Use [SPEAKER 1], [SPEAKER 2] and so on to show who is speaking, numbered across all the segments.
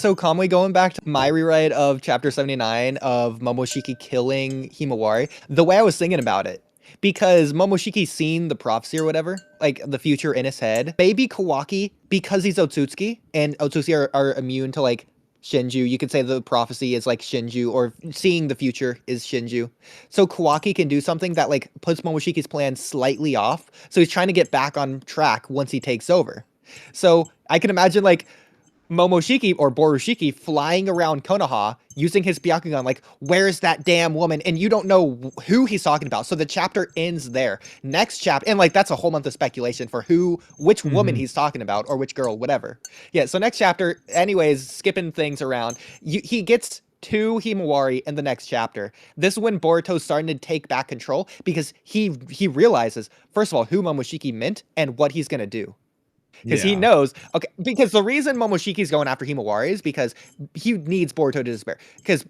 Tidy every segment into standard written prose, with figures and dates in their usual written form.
[SPEAKER 1] So Kamui, going back to my rewrite of chapter 79 of Momoshiki killing Himawari, the way I was thinking about it, because Momoshiki's seen the prophecy or whatever, like the future in his head, maybe Kawaki, because he's Otsutsuki, and Otsutsuki are immune to like Shinjuu, you could say the prophecy is like Shinjuu, or seeing the future is Shinjuu. So Kawaki can do something that like puts Momoshiki's plan slightly off, so he's trying to get back on track once he takes over. So I can imagine like Momoshiki or Borushiki flying around Konoha using his Byakugan, like, where's that damn woman? And you don't know who he's talking about. So the chapter ends there. Next chapter, and like that's a whole month of speculation for which woman he's talking about, or which girl, whatever. Yeah, so next chapter, anyways, skipping things around, he gets to Himawari in the next chapter. This is when Boruto's starting to take back control, because he realizes, first of all, who Momoshiki meant and what he's gonna do. Because he knows, okay, because the reason Momoshiki's going after Himawari is because he needs Boruto to despair. Because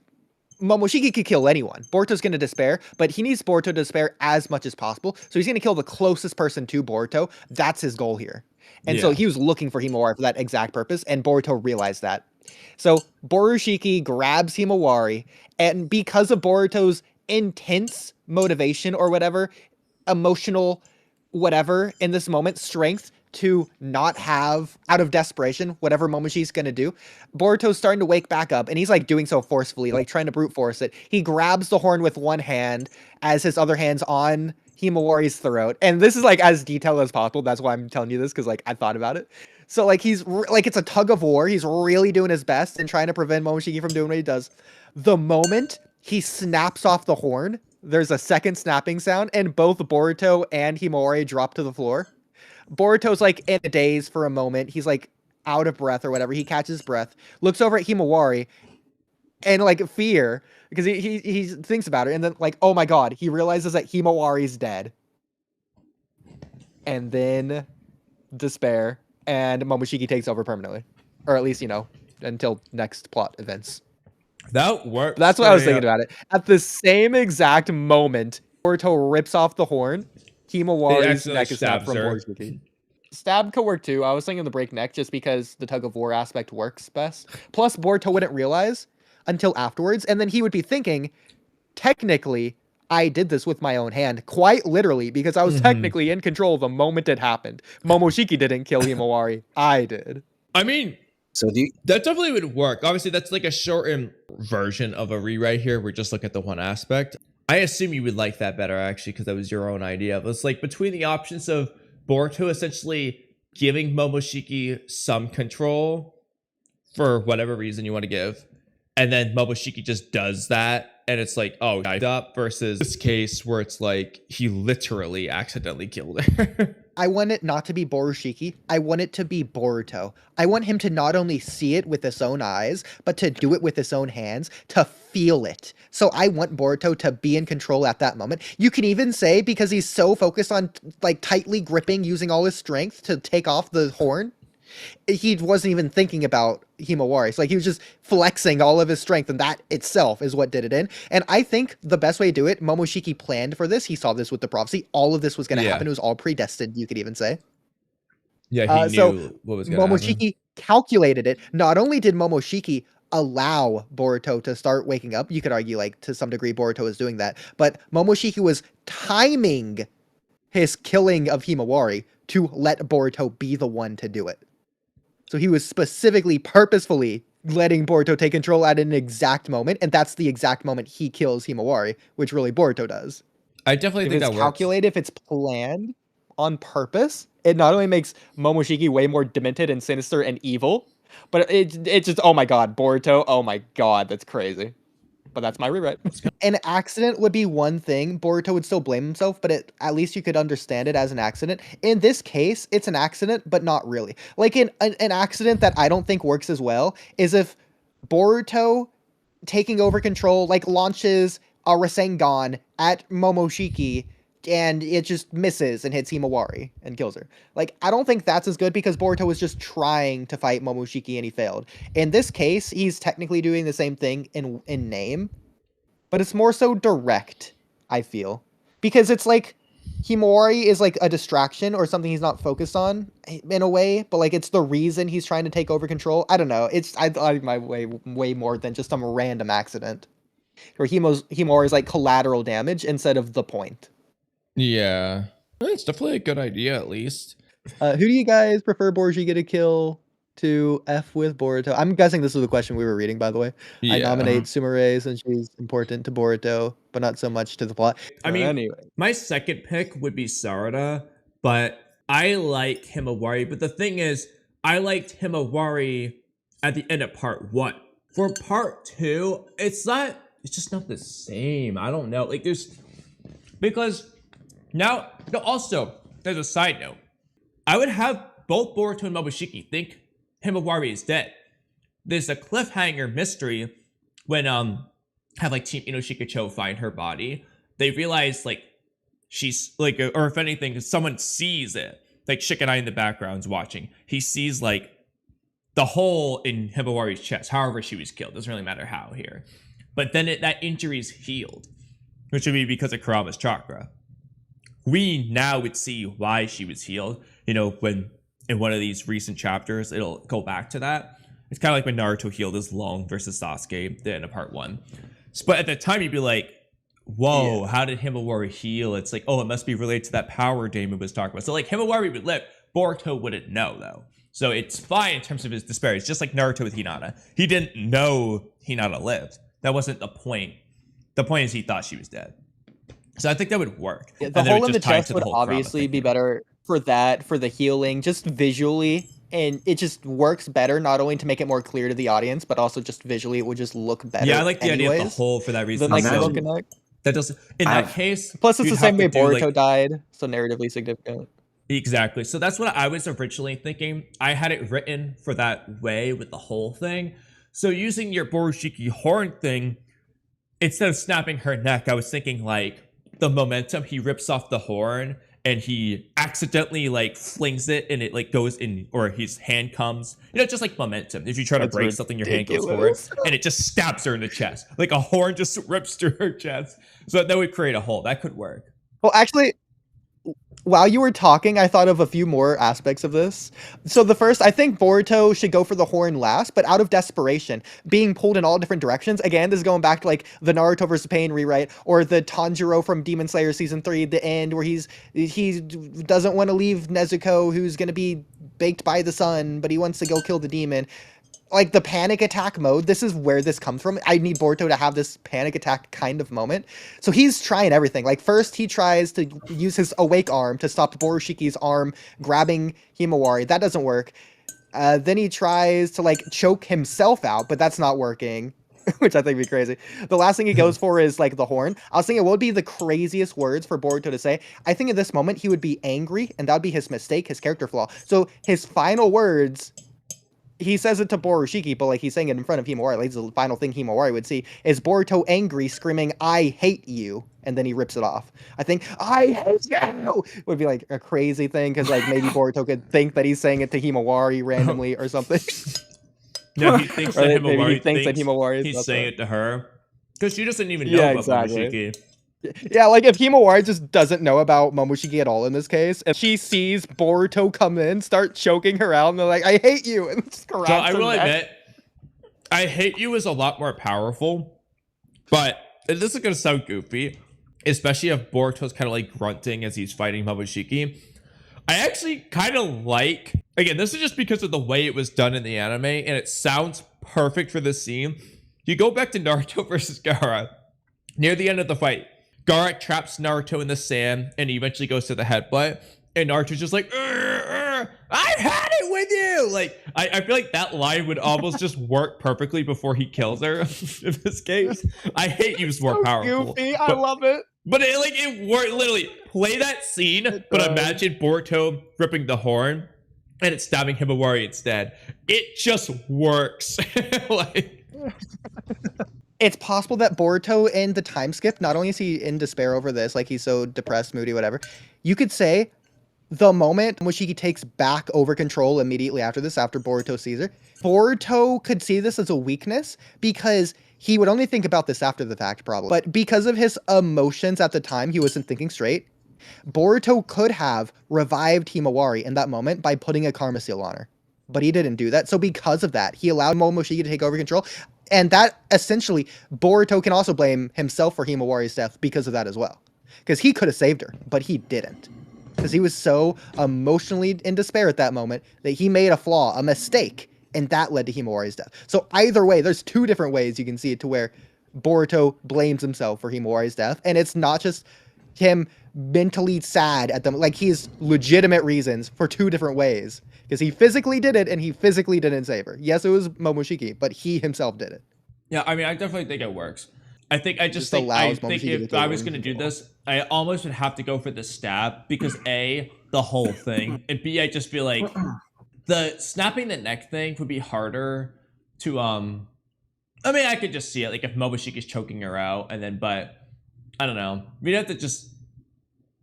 [SPEAKER 1] Momoshiki could kill anyone. Boruto's going to despair, but he needs Boruto to despair as much as possible. So he's going to kill the closest person to Boruto. That's his goal here. And so he was looking for Himawari for that exact purpose, and Boruto realized that. So Borushiki grabs Himawari, and because of Boruto's intense motivation or whatever, emotional whatever in this moment, strength, to not have, out of desperation, whatever Momoshiki's gonna do, Boruto's starting to wake back up, and he's like doing so forcefully, like trying to brute force it. He grabs the horn with one hand as his other hand's on Himawari's throat. And this is like as detailed as possible. That's why I'm telling you this, because like I thought about it. So like he's like, it's a tug of war. He's really doing his best and trying to prevent Momoshiki from doing what he does. The moment he snaps off the horn, there's a second snapping sound, and both Boruto and Himawari drop to the floor. Boruto's like in a daze for a moment. He's like out of breath or whatever. He catches breath, looks over at Himawari, and like fear, because he thinks about it, and then like, oh my god, he realizes that Himawari's dead. And then despair, and Momoshiki takes over permanently. Or at least, until next plot events.
[SPEAKER 2] That works.
[SPEAKER 1] That's what I was thinking about it. At the same exact moment, Boruto rips off the horn. Himawari's neck is snapped from Borushiki. Stab could work too. I was thinking the break neck just because the tug of war aspect works best. Plus, Boruto wouldn't realize until afterwards, and then he would be thinking, technically, I did this with my own hand, quite literally, because I was technically in control the moment it happened. Momoshiki didn't kill Himawari. I did.
[SPEAKER 2] I mean, that definitely would work. Obviously, that's like a shortened version of a rewrite here. We're just looking at the one aspect. I assume you would like that better, actually, because that was your own idea. But it's like between the options of Boruto essentially giving Momoshiki some control for whatever reason you want to give, and then Momoshiki just does that, and it's like, oh, died up, versus this case where it's like he literally accidentally killed her.
[SPEAKER 1] I want it not to be Borushiki. I want it to be Boruto. I want him to not only see it with his own eyes, but to do it with his own hands, to feel it. So I want Boruto to be in control at that moment. You can even say, because he's so focused on like tightly gripping, using all his strength to take off the horn, he wasn't even thinking about Himawari. So like he was just flexing all of his strength, and that itself is what did it in. And I think the best way to do it, Momoshiki planned for this. He saw this with the prophecy. All of this was going to happen. It was all predestined, you could even say.
[SPEAKER 2] Yeah, he knew what was going to happen.
[SPEAKER 1] Momoshiki calculated it. Not only did Momoshiki allow Boruto to start waking up, you could argue like to some degree Boruto is doing that, but Momoshiki was timing his killing of Himawari to let Boruto be the one to do it. So he was specifically, purposefully letting Boruto take control at an exact moment, and that's the exact moment he kills Himawari, which really Boruto does.
[SPEAKER 2] I definitely think that works.
[SPEAKER 1] If it's calculated, if it's planned on purpose, it not only makes Momoshiki way more demented and sinister and evil, but it's just, oh my god, Boruto, oh my god, that's crazy. But that's my rewrite. An accident would be one thing. Boruto would still blame himself, but at least you could understand it as an accident. In this case, it's an accident, but not really. Like an accident that I don't think works as well is if Boruto taking over control, like launches a Rasengan at Momoshiki, and it just misses and hits Himawari and kills her. Like, I don't think that's as good because Boruto was just trying to fight Momoshiki and he failed. In this case, he's technically doing the same thing in name, but it's more so direct, I feel. Because it's like, Himawari is like a distraction or something he's not focused on in a way, but like it's the reason he's trying to take over control. I don't know. I like my way more than just some random accident. Where Himawari is like collateral damage instead of the point.
[SPEAKER 2] Yeah. It's definitely a good idea, at least.
[SPEAKER 1] Who do you guys prefer Borushiki to kill to F with Boruto? I'm guessing this is the question we were reading, by the way.
[SPEAKER 2] Yeah.
[SPEAKER 1] I nominate Sumire since she's important to Boruto, but not so much to the plot.
[SPEAKER 2] I mean,
[SPEAKER 1] anyway.
[SPEAKER 2] my second pick would be Sarada, but I like Himawari. But the thing is, I liked Himawari at the end of part 1. For part 2, it's just not the same. I don't know. Like, because now, also, there's a side note. I would have both Boruto and Momoshiki think Himawari is dead. There's a cliffhanger mystery when, have like Team Inoshikacho find her body. They realize like she's like, or if anything, someone sees it. Like Shikanai in the background's watching. He sees like the hole in Himawari's chest. However, she was killed. Doesn't really matter how here. But then that injury's healed, which would be because of Kurama's chakra. We now would see why she was healed. You know, when in one of these recent chapters, it'll go back to that. It's kind of like when Naruto healed his lung versus Sasuke at the end of part 1. But at the time, you'd be like, whoa, how did Himawari heal? It's like, oh, it must be related to that power Damon was talking about. So like Himawari would live. Boruto wouldn't know, though. So it's fine in terms of his despair. It's just like Naruto with Hinata. He didn't know Hinata lived. That wasn't the point. The point is he thought she was dead. So I think that would work.
[SPEAKER 1] Yeah, the hole in the chest would obviously be better for that, for the healing, just visually. And it just works better, not only to make it more clear to the audience, but also just visually, it would just look better.
[SPEAKER 2] Yeah, I like the idea of the hole for that reason.
[SPEAKER 1] Like, that
[SPEAKER 2] doesn't, in that case.
[SPEAKER 1] Plus, it's the same way Boruto died, so narratively significant.
[SPEAKER 2] Exactly. So that's what I was originally thinking. I had it written for that way with the whole thing. So using your Borushiki horn thing, instead of snapping her neck, I was thinking like the momentum, he rips off the horn and he accidentally like flings it and it like goes in, or his hand comes, you know, just like momentum. If you try to break something, your hand goes forward and it just stabs her in the chest. Like a horn just rips through her chest. So that would create a hole. That could work.
[SPEAKER 1] Well, actually, while you were talking, I thought of a few more aspects of this. So the first, I think Boruto should go for the horn last, but out of desperation, being pulled in all different directions. Again, this is going back to like the Naruto versus Pain rewrite, or the Tanjiro from Demon Slayer season 3, the end where he doesn't want to leave Nezuko, who's going to be baked by the sun, but he wants to go kill the demon. Like the panic attack mode, this is where this comes from. I need Boruto to have this panic attack kind of moment. So he's trying everything. Like first he tries to use his awake arm to stop Borushiki's arm grabbing Himawari. That doesn't work. Then he tries to like choke himself out, but that's not working, which I think would be crazy. The last thing he goes for is like the horn. I was thinking what would be the craziest words for Boruto to say. I think at this moment he would be angry, and that would be his mistake, his character flaw. So his final words, he says it to Borushiki, but like he's saying it in front of Himawari. Like the final thing Himawari would see is Boruto angry, screaming, "I hate you," and then he rips it off. I think "I hate you" would be like a crazy thing, because like maybe Boruto could think that he's saying it to Himawari randomly or something.
[SPEAKER 2] No, he thinks that Himawari thinks
[SPEAKER 1] that Himawari
[SPEAKER 2] he's saying it to her, because she doesn't even know about Momoshiki.
[SPEAKER 1] Yeah, like if Himawari just doesn't know about Momoshiki at all in this case, if she sees Boruto come in, start choking her out, and they're like, "I hate you," and
[SPEAKER 2] so I will admit, "I hate you" is a lot more powerful, but this is gonna sound goofy, especially if Boruto's kind of like grunting as he's fighting Momoshiki. I actually kind of like, again, this is just because of the way it was done in the anime, and it sounds perfect for this scene. You go back to Naruto versus Gaara. Near the end of the fight, Gaara traps Naruto in the sand, and he eventually goes to the headbutt, and Naruto's just like, "I've had it with you!" Like, I feel like that line would almost just work perfectly before he kills her in this case. I hate you is more powerful.
[SPEAKER 1] Goofy, I love it.
[SPEAKER 2] But it worked, literally. Play that scene, but imagine Boruto ripping the horn, and it's stabbing Himawari instead. It just works. Like...
[SPEAKER 1] It's possible that Boruto in the time skip, not only is he in despair over this, like he's so depressed, moody, whatever, you could say the moment Momoshiki takes back over control immediately after this, after Boruto sees her, Boruto could see this as a weakness because he would only think about this after the fact, probably. But because of his emotions at the time, he wasn't thinking straight. Boruto could have revived Himawari in that moment by putting a karma seal on her, but he didn't do that. So because of that, he allowed Momoshiki to take over control, and that essentially Boruto can also blame himself for Himawari's death because of that as well, because he could have saved her, but he didn't. Because he was so emotionally in despair at that moment that he made a flaw, a mistake, and that led to Himawari's death. So either way, there's two different ways you can see it to where Boruto blames himself for Himawari's death, and it's not just him mentally sad at them. Like, he's legitimate reasons for two different ways, because he physically did it and he physically didn't save her. Yes, it was Momoshiki, but he himself did it.
[SPEAKER 3] Yeah, I mean, I definitely think it works. I think
[SPEAKER 1] Just allows Momoshiki to
[SPEAKER 3] if
[SPEAKER 1] take
[SPEAKER 3] I was
[SPEAKER 1] over
[SPEAKER 3] going to do
[SPEAKER 1] control.
[SPEAKER 3] this, I almost would have to go for the stab because A, the whole thing, and B, I just feel like the snapping the neck thing would be harder to I mean, I could just see it like if Momoshiki's choking her out, and then but I don't know. We'd have to just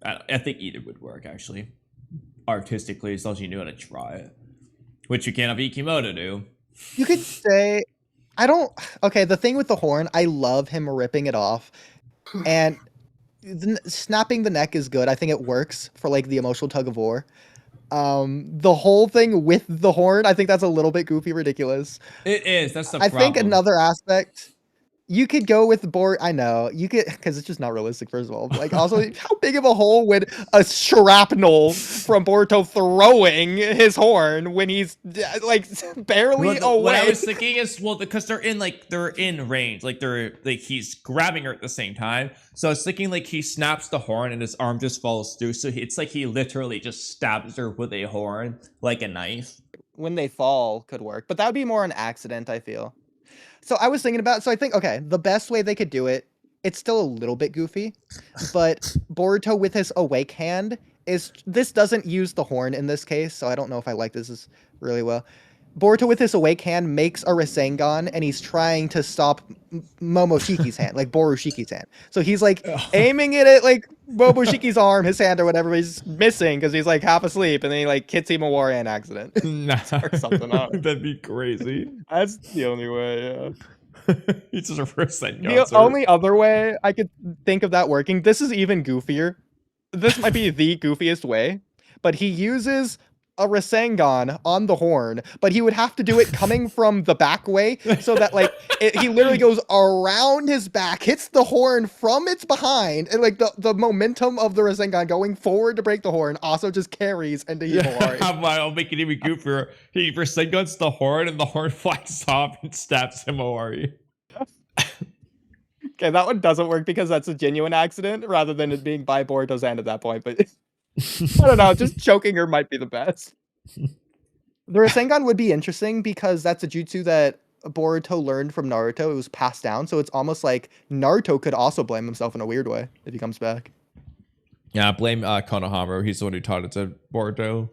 [SPEAKER 3] I think either would work actually, artistically, as long as you knew how to try it, which you can't have Ikimoto do.
[SPEAKER 1] You could say, I don't. Okay, the thing with the horn, I love him ripping it off, and snapping the neck is good. I think it works for like the emotional tug of war. The whole thing with the horn, I think that's a little bit goofy, ridiculous.
[SPEAKER 3] It is. That's the
[SPEAKER 1] I
[SPEAKER 3] problem.
[SPEAKER 1] think another aspect, you could go with I know you could, because it's just not realistic. First of all, like, also, how big of a hole would a shrapnel from Boruto throwing his horn when he's like barely away?
[SPEAKER 3] What I was thinking is, well, because they're in range, like he's grabbing her at the same time. So I was thinking like he snaps the horn and his arm just falls through. So it's like he literally just stabs her with a horn like a knife.
[SPEAKER 1] When they fall could work, but that would be more an accident, I feel. So I was thinking about, so I think, okay, the best way they could do it, it's still a little bit goofy, but Boruto with his awake hand this doesn't use the horn in this case, so I don't know if I like this really well. Boruto with his awake hand makes a Rasengan, and he's trying to stop Momoshiki's hand, like Borushiki's hand. So he's like aiming it at like Momoshiki's arm, his hand or whatever, but he's missing because he's like half asleep, and then he like hits Himawari on accident.
[SPEAKER 3] Nah,
[SPEAKER 1] or something on it.
[SPEAKER 3] That'd be crazy.
[SPEAKER 1] That's the only way, yeah.
[SPEAKER 3] It's just a Rasengan.
[SPEAKER 1] The only other way I could think of that working, this is even goofier. This might be the goofiest way, but he uses a Rasengan on the horn, but he would have to do it coming from the back way, so that like he literally goes around his back, hits the horn from its behind, and like the momentum of the Rasengan going forward to break the horn also just carries into Himawari.
[SPEAKER 3] I'll make it even goofier. He Rasengan's the horn, and the horn flies off and stabs Himawari.
[SPEAKER 1] Okay, that one doesn't work because that's a genuine accident rather than it being by Boruto's hand at that point, but I don't know, just choking her might be the best. The Rasengan would be interesting because that's a jutsu that Boruto learned from Naruto. It was passed down, so it's almost like Naruto could also blame himself in a weird way if he comes back.
[SPEAKER 2] Yeah, blame Konohamaru. He's the one who taught it to Boruto.